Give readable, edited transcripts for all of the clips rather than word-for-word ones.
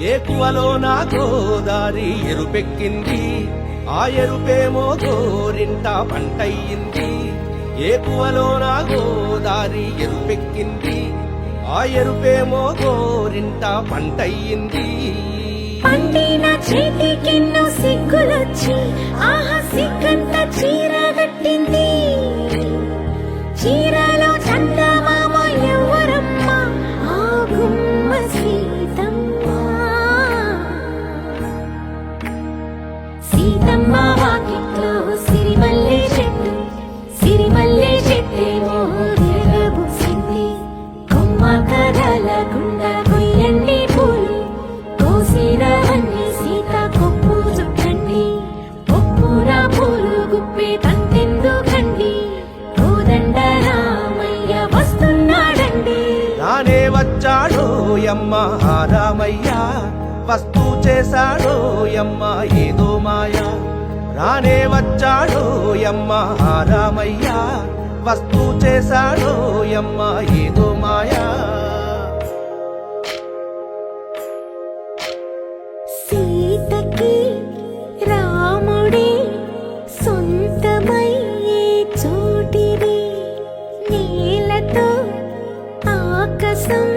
ఏకువలో నా గోదారి ఎరుపెక్కింది, ఆ ఎరుపేమో గోరింట పంటయ్యింది. ఏకువలో నా గోదారి ఎరుపెక్కింది, ఆ ఎరుపేమో గోరింట పంటయ్యింది. పండిన చేతికెన్నో సిగ్గులొచ్చి ఆహా సిగ్గంత చీర కట్టింది. చీరలో చందమామ ఎవరమ్మ, ఆ గుమ్మ సీతమ్మ. సీతమ్మ వాకిట్లో సిరిమల్లె చెట్టు, సిరిమల్లె చెట్టేమో విరగబూసింది. కొమ్మ కదలకుండా కొయ్యండి పూలు, కోసిరవన్నీ సీత కొప్పు చుట్టండి. కొప్పున పూలు గుప్పే తంతెందుకండి, కోదండ రామయ్య వస్తున్నాడండి. రానే వచ్చాడో యమ్మ ఆ రామయ్య, వస్తూ చేశాడో యమ్మ ఏదో మాయ. రానే వచ్చాడో యమ్మ ఆ రామయ్య, వస్తూ చేశాడో యమ్మ ఏదో మాయా. సీతకి రాముడే సొంతమయ్యే చోటిది, నేలతో ఆకాశం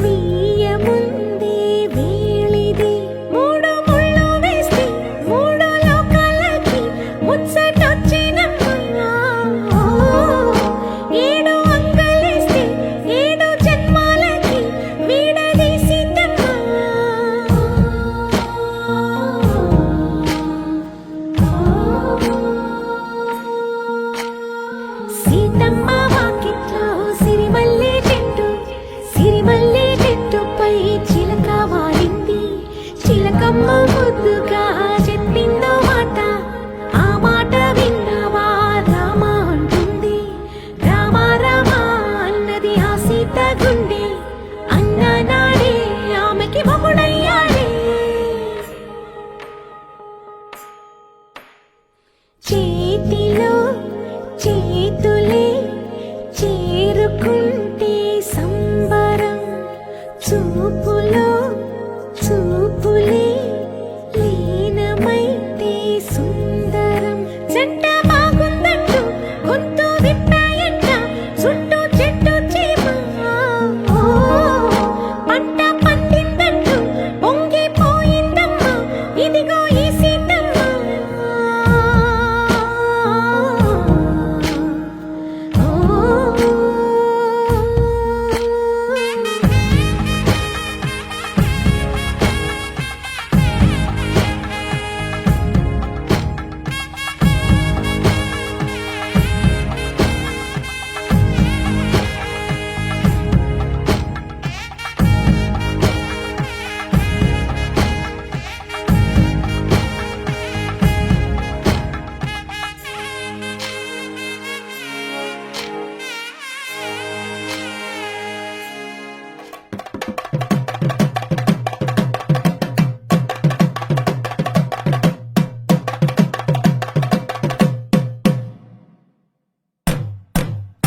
వీయముందే వేళిది. మూడు ముళ్ళు వేస్తే మూడు లోకాలకి ముచ్చటొచ్చినమ్మా. ఏడు అంగలేస్తే ఏడు జన్మాలకి వీడదీసిందమ్మా. సీతమ్మ వాకిట్లో సిరిమల్లె చెట్టు, సిరిమల్లె చెట్టుపై చిలక వాలింది. చిలకమ్మ ముద్దుగా చెప్పిందో మాట, ఆ మాట విన్నావా రామ అంటుంది. రామ రామ అన్నది ఆ సీత గుండె, అన్న నాడే ఆమెకి మొగుడయ్యాడే. చేతిలో చేతులే చేరుకుంటే సంబరం, చూపులో చూపులే లీనమైతే సుందరం. జంట బాగుందంటూ గొంతు విప్పాయంట చుట్టూ చెట్టు చీమ. పంట పండిందంటూ పొంగిపోయిందమ్మా, ఇదిగో ఈ సీతమ్మ.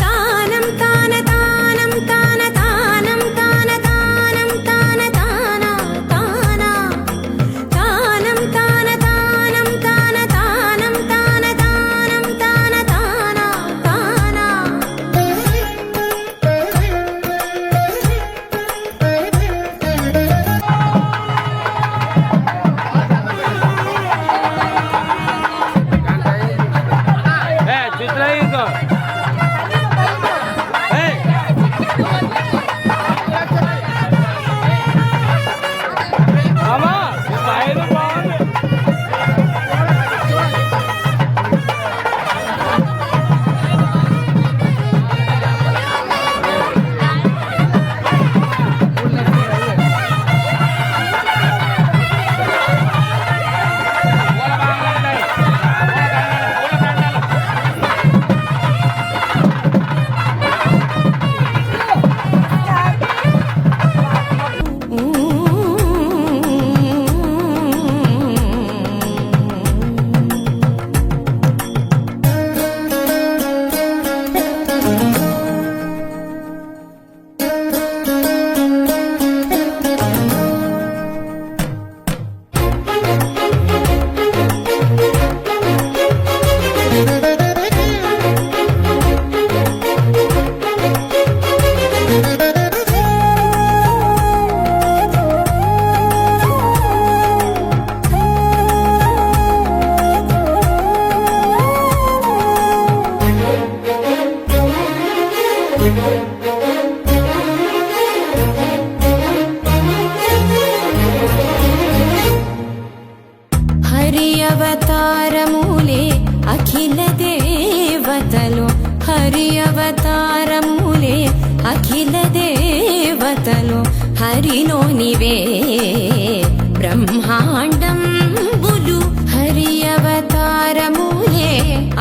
తానం తాన తానం తాన తానం తాన తానం తాన తాన తాన తానం తాన తానం తాన తానం తాన తానం తాన తాన తాన. హరి అవతారములే అఖిల దేవతలు, హరి అవతారములే అఖిల దేవతలు, హరిలోనివే బ్రహ్మాండంబులు, హరి అవతారములే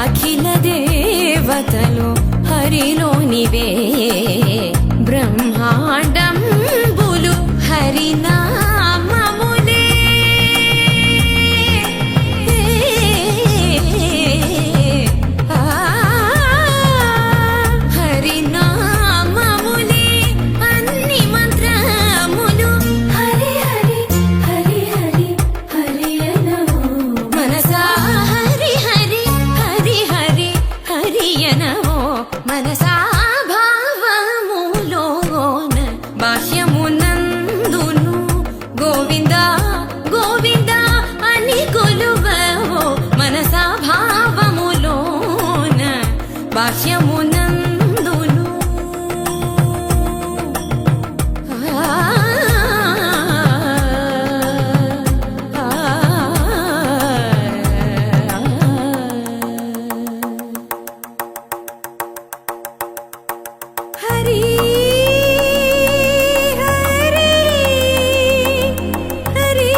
అఖిల దేవతలు, హరిలోనివే బ్రహ్మాండంబులు, హరినామములే హరినామములే అన్ని మంత్రములు, హరి హరి హరి హరి హరి అనవో మనసా, హరి హరి హరి హరి హరి అనవో మనసా, భావములోన బాహ్యమునందును గోవింద గోవింద అని కొలువవో మనసా, భావములోన బాహ్యమునందును హరి హరి హరి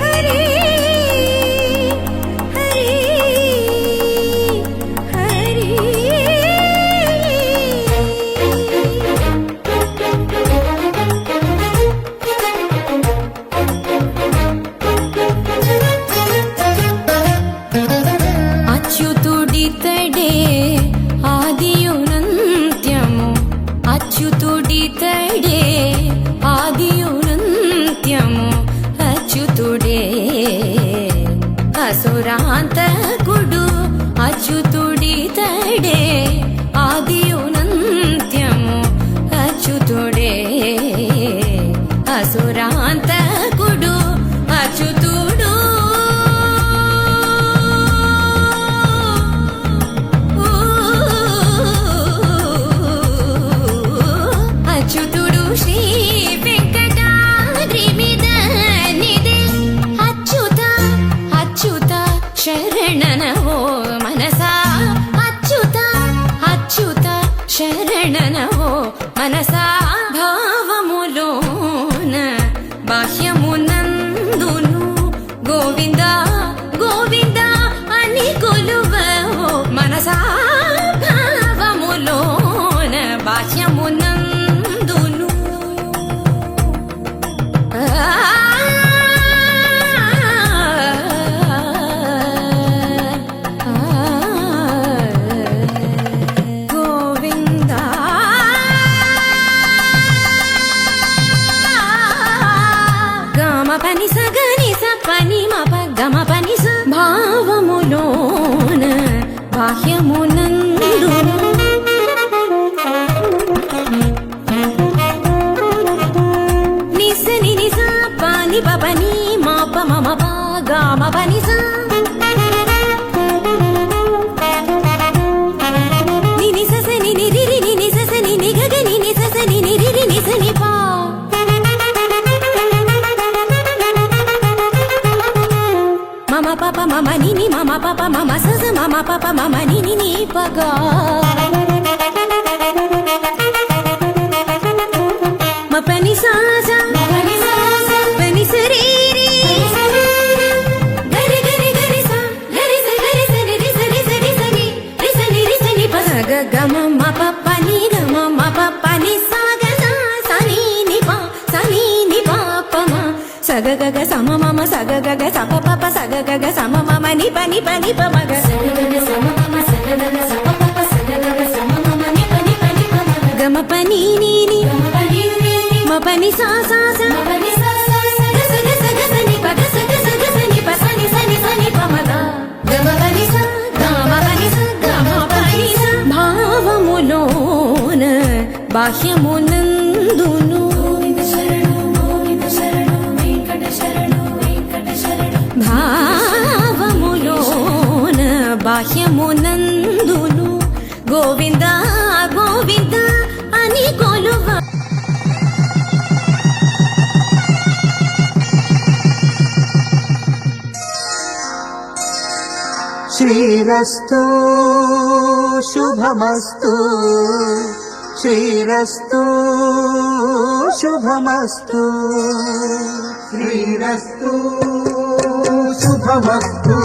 హరి హరి హరి అచ్యుతుడితడే ఆదియునంత్యము, అచ్యుతుడితడే ఆదియునంత్యము, అచ్యుతుడే అసురాంతకుడు, అచ్యుతుడితడే ఆదియునంత్యము, అచ్యుతుడే అసురాంతకుడు, అచ్యుతుడు అచ్యుతుడు శ్రీ వెంకటాద్రి మీద నిదే, అచ్యుత అచ్యుత శరణనవో మనసా, అచ్యుత అచ్యుత శరణనవో మనసా, భావములోన బాహ్యమునందును గోవింద గోవింద అని కొలువవో మనసా, భావములోన బాహ్యమునందును గోవింద గమ పని సగని సపని మప గమ పని స, భావములోన బాహ్యమునందును నిసని నిస పాని పపని మాప మమ పా గామ పని స, నిని సస నిని రిరి నిని సస నిని గగ నిని సస నిని రిరి నిస ని పా, మమ పాప మమ నిని మమ పాప మమ సస మమ పాప మమ నిని ని పగా, మపని సాసా పని సరీరి గరి గరి గరి సా గరి స గరి స రి స రి స రి స రి రి స ని రి స ని ప, సగ గమ మ ప ప ని గమ మ ప ప ని సా గ సా స ని ని ప స ని ని ప ప మ, సగ గ గ సమ మమ సగ గ గ స ప ప ప సగ గ గ సమ మమ ని ప ని ప ని ప మ గ, సగ గ గ సమ మమ సగ గ గ స ప ప ప సగ గ గ సమ మమ ని ప ని ప ని ప మ గ, గమ ప ని ని ని మ ప ని సా సా సా గ స గ స గ స ని ప గ స గ స గ స ని ప స ని స ని స ని ప మ గ, గమ ప ని స గమ ప ని స గమ ప ని స, భావములోన బాహ్యమునందును భావ లోకమునందును గోవింద గోవింద అని కొలువ. శ్రీరస్తు శుభమస్తు, శ్రీరస్తు శుభమస్తు, శ్రీరస్తు శుభమస్తు,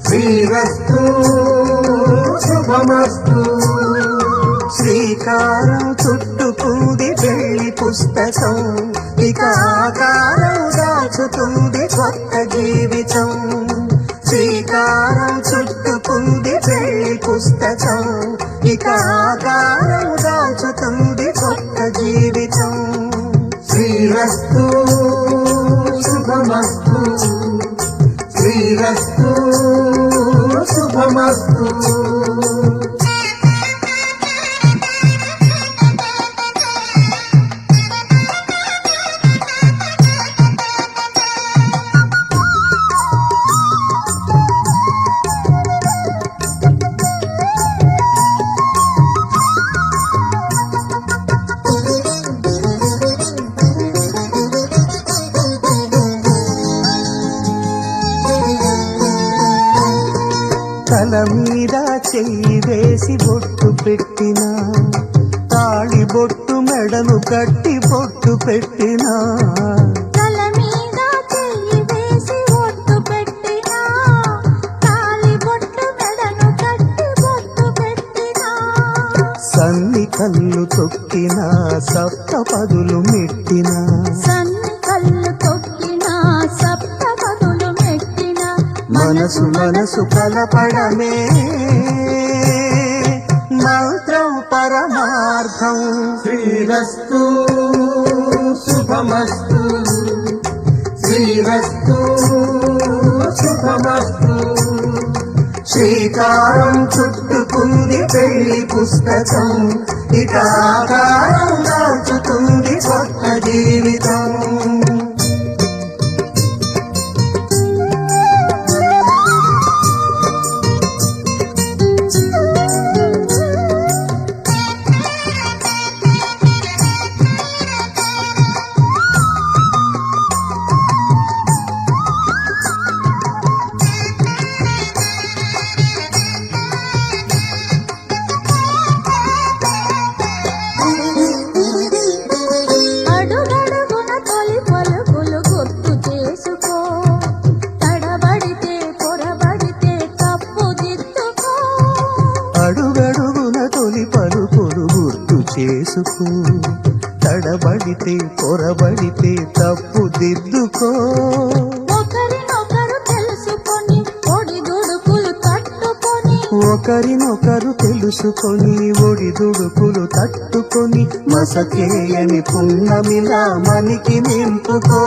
శ్రీరస్తు శుభమస్తు. శ్రీకారం చుట్టుకుంది పెళ్లి పుస్తకం, ఇక ఆకారం దాచుతుంది కొత్త జీవితం. శ్రీకారం చుట్టుకుంది పెళ్లి పుస్తకం, ఇక ఆకారం దాచుతుంది కొత్త జీవితం. శ్రీరస్తు శుభమస్తు, శ్రీరస్తు శుభమస్తు. తల మీద చెయ్యి వేసి బొట్టు పెట్టినా, తాళి బొట్టు మెడను కట్టి బొట్టు పెట్టినా, తల మీద చెయ్యి వేసి బొట్టు పెట్టినా, తాళి బొట్టు మెడను కట్టి బొట్టు పెట్టినా, సన్ని కళ్ళు తొక్కినా సప్త పదులు మెట్టినా, సన్ని కళ్ళు తొక్కినా సప్త పదులు మెట్టినా, మనసు మనసు కలపడమే మంత్రం పరమార్థం. శ్రీరస్తు శుభమస్తు, శ్రీరస్తు శుభమస్తు. శ్రీకారం చుట్టుకుంది పెళ్లి పుస్తకం, ఇక ఆకారం దాచుతుంది కొత్త జీవితం. అడుగడుగున తొలి పలుకులు గుర్తు చేసుకో, తడబడితే పొరబడితే తప్పు దిద్దుకో. అడుగడుగున తొలి పలుకులు గుర్తు చేసుకో, తడబడితే పొరబడితే తప్పు దిద్దుకో. ఒకరినొకరు తెలుసుకొని ఒడిదుడుకులు తట్టుకొని, ఒకరినొకరు తెలుసుకొని ఒడిదుడుకులు తట్టుకొని, మసకేయని పున్నమిలా మనికి నింపుకో.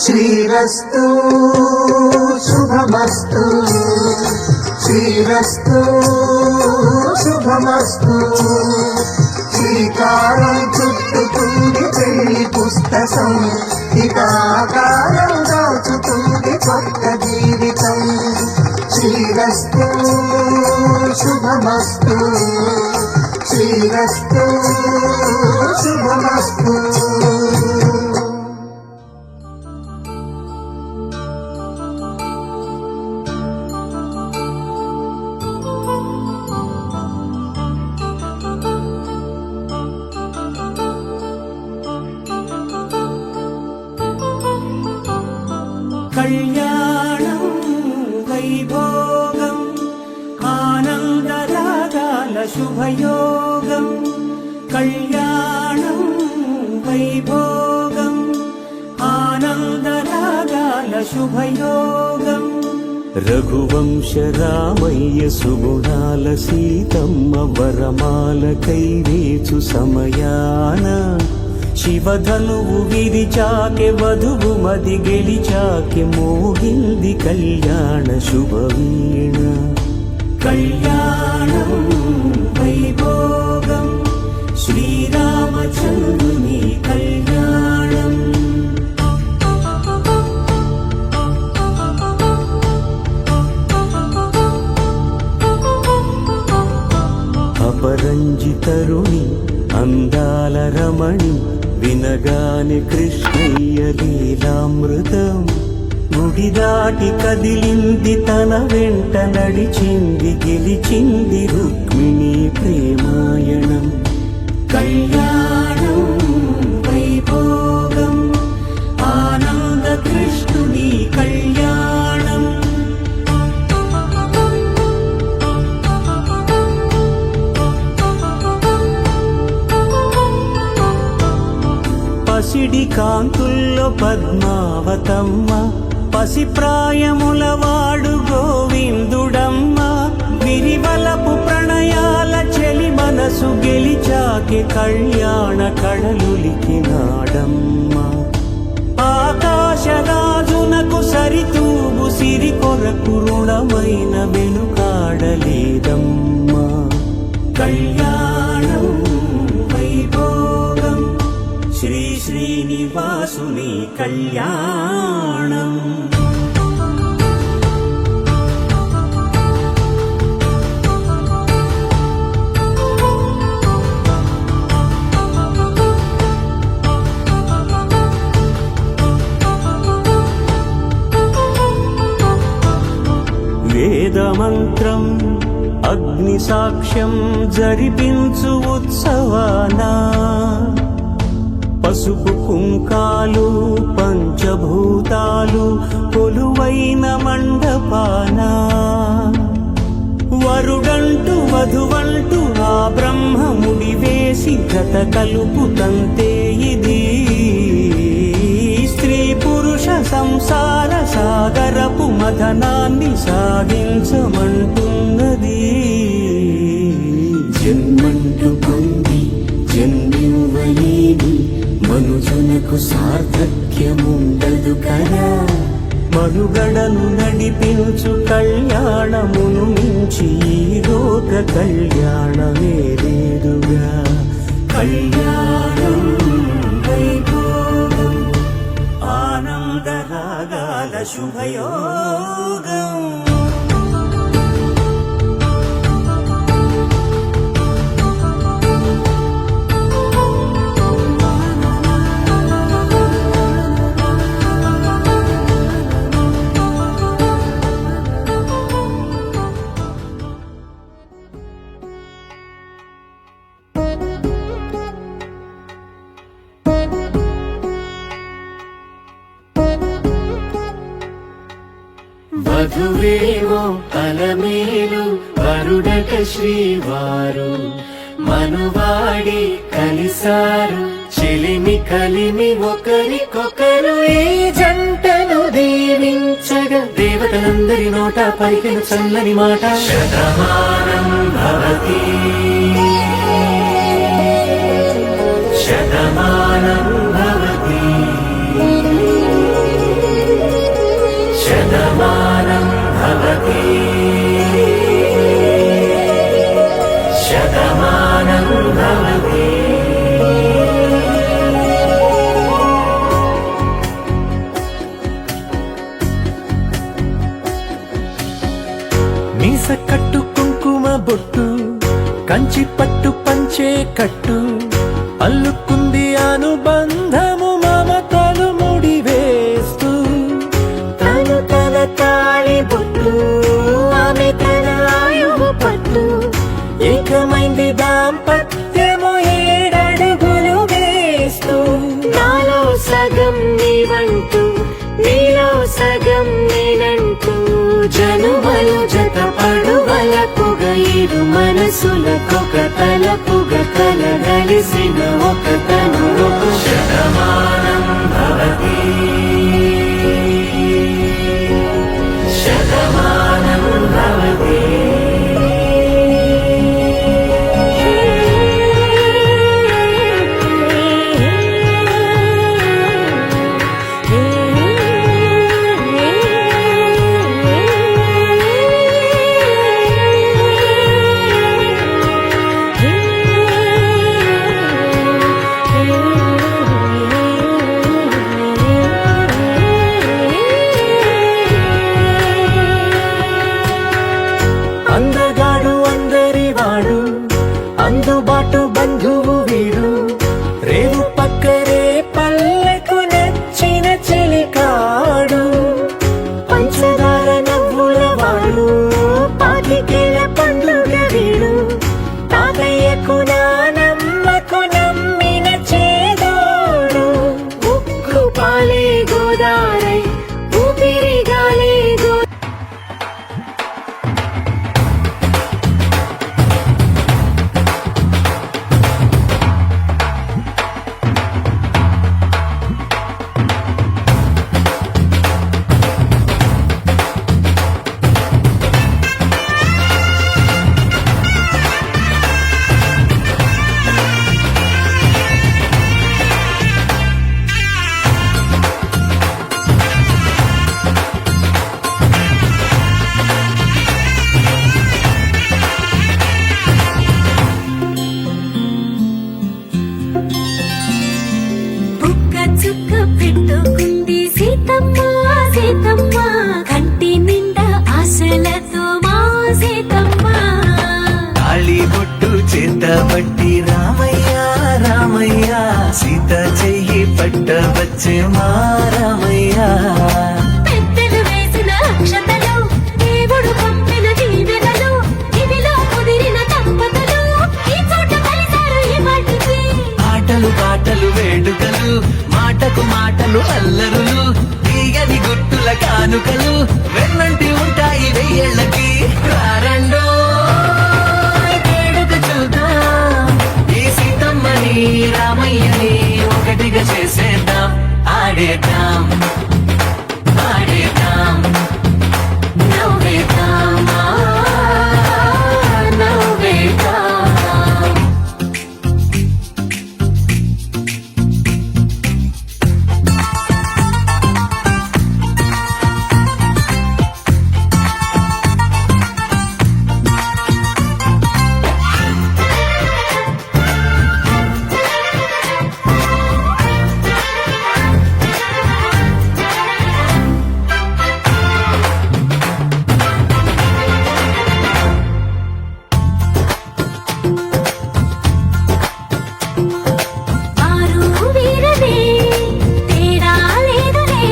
శ్రీరస్తు శుభమస్తు, శ్రీరస్తు శుభమస్తు. శ్రీకారం చుట్టుకుంది పెళ్లి పుస్తకం, ఇక ఆకారం దాచుతుంది కొత్త జీవితం. శ్రీరస్తు శుభమస్తు, శ్రీరస్తు శుభమస్తు. కళ్యాణం వైభోగం ఆనందరాగాల శుభయోగం, కళ్యాణం వైభోగం ఆనందరాగాల శుభయోగం. రఘువంశ రామయ్య సుగుణాల సీతమ్మ వరమాల కైవేచు సమయాన, శివధనువు విరిచాకె వధువు మది గెలిచాకె మోగింది కళ్యాణ శుభవీణ. కళ్యాణం వైభోగం శ్రీరామచంద్రుని కళ్యాణం. తరుణి అందాల రమణి వినగానే కృష్ణయ్య లీలామృతం గుడి దాటి కదిలింది తన వెంట నడిచింది గెలిచింది రుక్మిణి ప్రేమాయణం కళ్యాణం వైభోగం ఆనంద కృష్ణుని కళ్యాణం పసిడి కాంతుల్లో పద్మావతమ్మ పసిప్రాయముల వాడు గోవిందుడమ్మ విరివలపు ప్రణయాల చెలి మనసు గెలిచాకే కళ్యాణ కళలులికినాడమ్మ ఆకాశరాజునకు సరితూబు సిరి కొరకు రుణమైన వెనుకాడలేదమ్మా కళ్యాణం వైభోగం శ్రీ శ్రీనివాసుని కళ్యాణం వేదమంత్రం అగ్ని సాక్ష్యం జరిపించు ఉత్సవానా పసుపు కుంకాలు పంచభూతాలు కొలువైన మండపానా వరుడంటూ వధువంటూ ఆ బ్రహ్మముడి వేసి గత కలుపుతంతే ఇది స్త్రీ పురుష సంసార సాగరపు మథనాన్ని సాగించమంటున్నది జన్మంటూ పొంది జన్మివ్వలేని మనుజునకు సార్థక్యముండదు కదా మనుగడను నడిపించు కళ్యాణమును మించి ఈ లోక కళ్యాణమే లేదుగా కళ్యాణం వైభోగం ఆనందరాగాల శుభయోగం వధువేమో అలమేలు వరుడట శ్రీవారు మనువాడి కలిసారు చెలిమి కలిమి ఒకరికొకరు ఈ జంటను దీవించగా దేవతలందరి నోట పలికిన చల్లని మాట శతమానం భవతి శతమానం భవతి శతమానం భవతి శతమానం భవతి మీస కట్టు కుంకుమ బొట్టు కంచి పట్టు పంచే కట్టు అల్లుకుంది అనుబంధము మమతలు ముడివేస్తూ తను తన తాళి బొట్టు ఆమె తన ఆయువు పట్టు ఏకమైంది దాంపత్యము ఏడడుగులు వేస్తూ నాలో సగం నీవంటూ నీలో సగం నేనంటూ జనుమలు జత పడువలకుగ ఇరు మనసులకొక తలపుగ కలగలిసిన ఒక తను శతమానం భవతి శతమానం భవతి గోదారై ఊపిరి గాలి బుక్క చుక్క పెట్టుకుంది సీతమ్మ సీతమ్మ కంటి నిండా ఆశలతో మా సీతమ్మ తాళి బొట్టు చేతబట్టి రామయ్య రామయ్య సీత చెయ్యి పట్టవచ్చే మా రామయ్య పెద్దలు వేసిన అక్షతలు దేవుడు పంపిన దీవెనలు ఇవిలో కుదిరిన దంపతులు ఈ చోట కలిసారు ఈ వాటికి ఆటలు పాటలు వేడుకలు మాటకు మాటలు అల్లరులు తీయని గుట్టుల కానుకలు వెన్నంటి ఉంటాయి వెయ్యేళ్ళకి రారండో వేడుక చూద్దాం ఈ సీతమ్మని రామయ్యని ఒకటిగా చేసేద్దాం ఆడేద్దాం ఆడేద్దాం నవ్వేద్దాం నవ్వేద్దాం ఆరు వీరనే తేడా లేదులే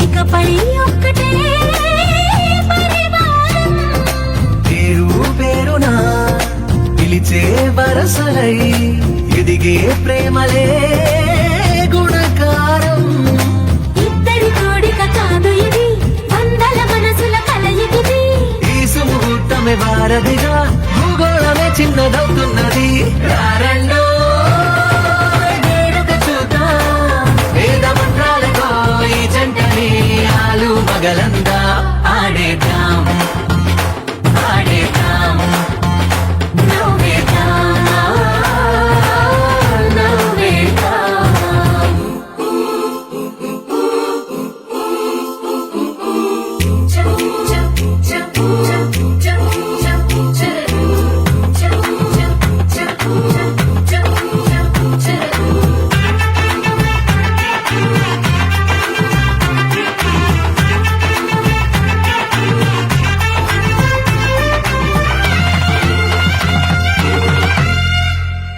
ఇకపై ఒక్కటే పరివారం పేరు పేరునా పిలిచే వరసలై ఎదిగే ప్రేమలే గుణకారం ఇద్దరి కోడిక కాదు ఇది వందల మనసుల కలయికిది ఈ సుముహూర్తమే వారధిగా భూగోళమే చిన్నదవుతున్నది రారండో వేడుక చూద్దాం వేద మంత్రాలతో ఈ జంటని ఆలు మగలందరూ